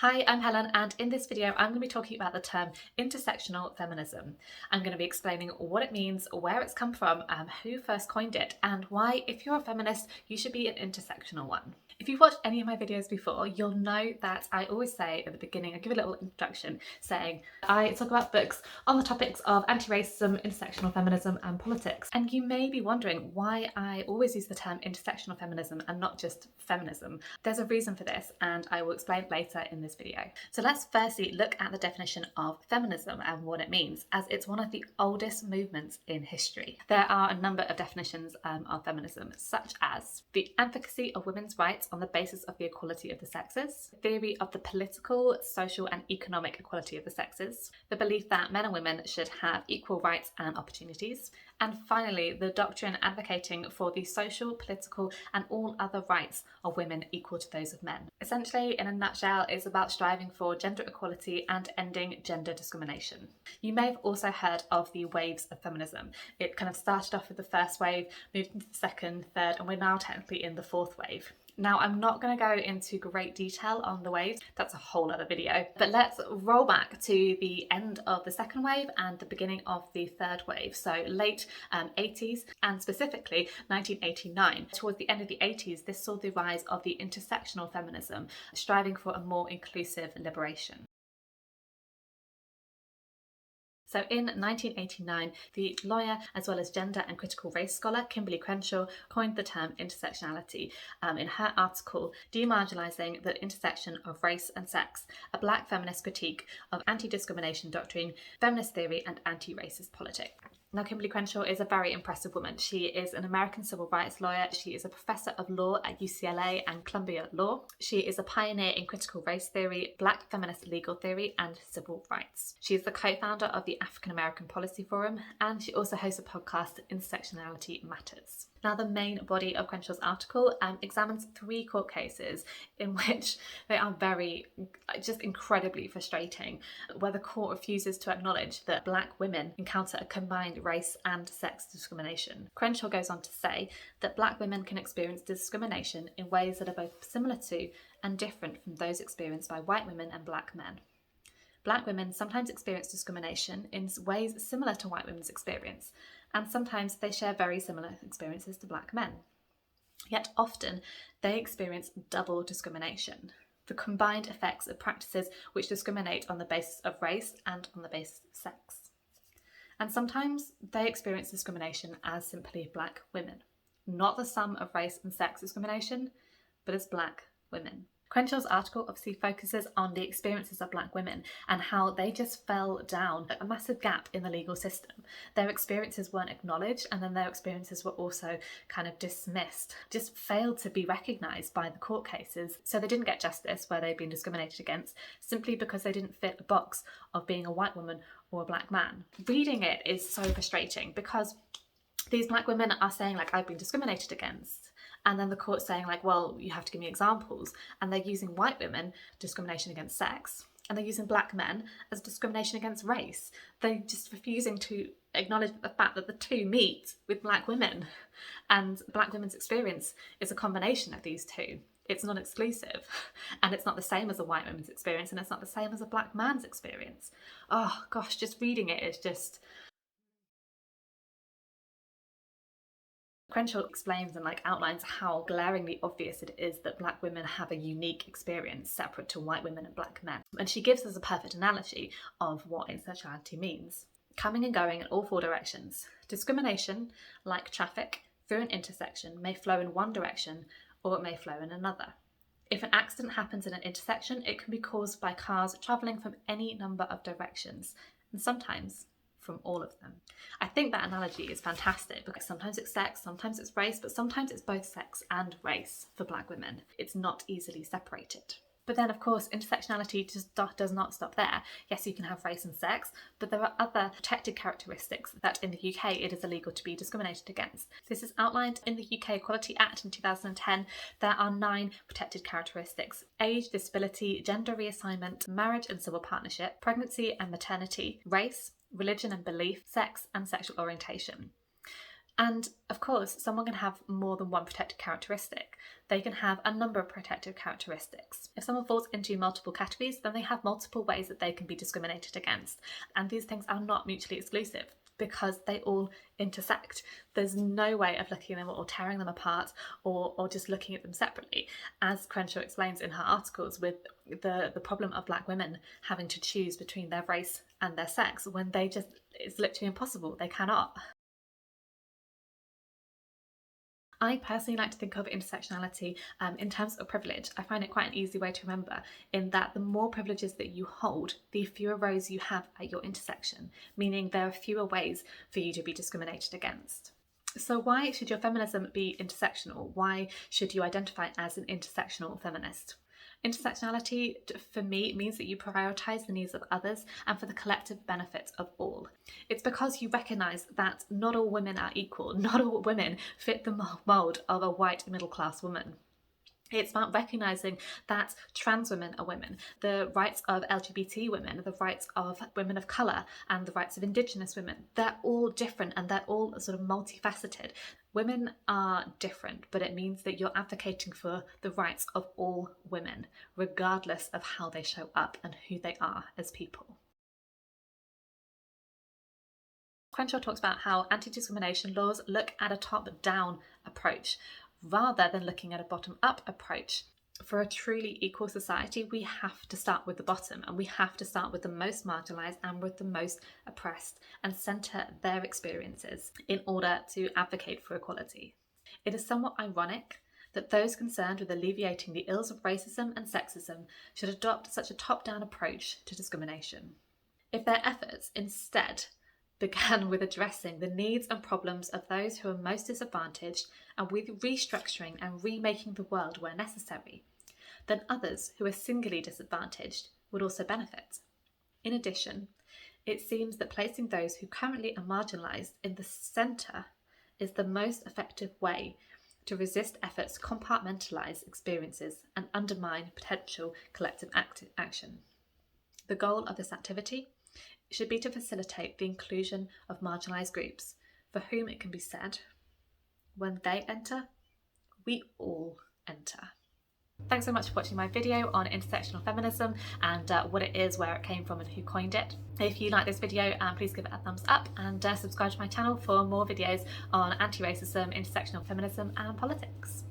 Hi, I'm Helen, and in this video I'm going to be talking about the term intersectional feminism. I'm going to be explaining what it means, where it's come from, who first coined it, and why, if you're a feminist, you should be an intersectional one. If you've watched any of my videos before, you'll know that I always say at the beginning, I give a little introduction saying I talk about books on the topics of anti-racism, intersectional feminism and politics. And you may be wondering why I always use the term intersectional feminism and not just feminism. There's a reason for this, and I will explain later in this video. So let's firstly look at the definition of feminism and what it means, as it's one of the oldest movements in history. There are a number of definitions of feminism, such as the advocacy of women's rights on the basis of the equality of the sexes, the theory of the political, social and economic equality of the sexes, the belief that men and women should have equal rights and opportunities, and finally the doctrine advocating for the social, political and all other rights of women equal to those of men. Essentially, in a nutshell, it's about striving for gender equality and ending gender discrimination. You may have also heard of the waves of feminism. It kind of started off with the first wave, moved into the second, third, and we're now technically in the fourth wave. Now, I'm not going to go into great detail on the waves, that's a whole other video, but let's roll back to the end of the second wave and the beginning of the third wave, so late 80s and specifically 1989. Towards the end of the 80s, this saw the rise of the intersectional feminism, striving for a more inclusive liberation. So in 1989, the lawyer as well as gender and critical race scholar Kimberly Crenshaw coined the term intersectionality in her article Demarginalizing the Intersection of Race and Sex, a Black feminist critique of anti-discrimination doctrine, feminist theory and anti-racist politics. Now, Kimberly Crenshaw is a very impressive woman. She is an American civil rights lawyer. She is a professor of law at UCLA and Columbia Law. She is a pioneer in critical race theory, Black feminist legal theory, and civil rights. She is the co-founder of the African American Policy Forum, and she also hosts a podcast, Intersectionality Matters. Now, the main body of Crenshaw's article examines 3 court cases in which they are just incredibly frustrating, where the court refuses to acknowledge that Black women encounter a combined race and sex discrimination. Crenshaw goes on to say that Black women can experience discrimination in ways that are both similar to and different from those experienced by white women and Black men. Black women sometimes experience discrimination in ways similar to white women's experience, and sometimes they share very similar experiences to Black men. Yet often they experience double discrimination, the combined effects of practices which discriminate on the basis of race and on the basis of sex. And sometimes they experience discrimination as simply Black women, not the sum of race and sex discrimination, but as Black women. Crenshaw's article obviously focuses on the experiences of Black women and how they just fell down a massive gap in the legal system. Their experiences weren't acknowledged, and then their experiences were also kind of dismissed, just failed to be recognised by the court cases. So they didn't get justice where they'd been discriminated against, simply because they didn't fit a box of being a white woman or a Black man. Reading it is so frustrating because these Black women are saying, like, I've been discriminated against. And then the court's saying, like, well, you have to give me examples. And they're using white women, discrimination against sex, and they're using Black men as discrimination against race. They're just refusing to acknowledge the fact that the two meet with Black women. And Black women's experience is a combination of these two. It's not exclusive, and it's not the same as a white woman's experience, and it's not the same as a Black man's experience. Oh gosh, just reading it is just... Crenshaw explains and outlines how glaringly obvious it is that Black women have a unique experience separate to white women and Black men. And she gives us a perfect analogy of what intersectionality means. Coming and going in all 4 directions. Discrimination, like traffic, through an intersection may flow in one direction or it may flow in another. If an accident happens in an intersection, it can be caused by cars travelling from any number of directions, and sometimes from all of them. I think that analogy is fantastic because sometimes it's sex, sometimes it's race, but sometimes it's both sex and race for Black women. It's not easily separated. But then, of course, intersectionality just does not stop there. Yes, you can have race and sex, but there are other protected characteristics that in the UK it is illegal to be discriminated against. This is outlined in the UK Equality Act in 2010. There are 9 protected characteristics: age, disability, gender reassignment, marriage and civil partnership, pregnancy and maternity, race, religion and belief, sex and sexual orientation. And of course, someone can have more than one protected characteristic. They can have a number of protective characteristics. If someone falls into multiple categories, then they have multiple ways that they can be discriminated against. And these things are not mutually exclusive because they all intersect. There's no way of looking at them or tearing them apart or just looking at them separately. As Crenshaw explains in her articles, with the problem of Black women having to choose between their race and their sex, when it's literally impossible. They cannot. I personally like to think of intersectionality in terms of privilege. I find it quite an easy way to remember, in that the more privileges that you hold, the fewer rows you have at your intersection, meaning there are fewer ways for you to be discriminated against. So why should your feminism be intersectional? Why should you identify as an intersectional feminist? Intersectionality, for me, means that you prioritise the needs of others and for the collective benefit of all. It's because you recognise that not all women are equal, not all women fit the mould of a white middle-class woman. It's about recognising that trans women are women, the rights of LGBT women, the rights of women of colour, and the rights of Indigenous women. They're all different and they're all sort of multifaceted. Women are different, but it means that you're advocating for the rights of all women, regardless of how they show up and who they are as people. Crenshaw talks about how anti-discrimination laws look at a top-down approach rather than looking at a bottom-up approach. For a truly equal society, we have to start with the bottom, and we have to start with the most marginalised and with the most oppressed and centre their experiences in order to advocate for equality. It is somewhat ironic that those concerned with alleviating the ills of racism and sexism should adopt such a top-down approach to discrimination. If their efforts instead began with addressing the needs and problems of those who are most disadvantaged and with restructuring and remaking the world where necessary, then others who are singularly disadvantaged would also benefit. In addition, it seems that placing those who currently are marginalised in the centre is the most effective way to resist efforts to compartmentalise experiences and undermine potential collective action. The goal of this activity should be to facilitate the inclusion of marginalised groups for whom it can be said, when they enter, we all enter. Thanks so much for watching my video on intersectional feminism and what it is, where it came from and who coined it. If you like this video, please give it a thumbs up and subscribe to my channel for more videos on anti-racism, intersectional feminism and politics.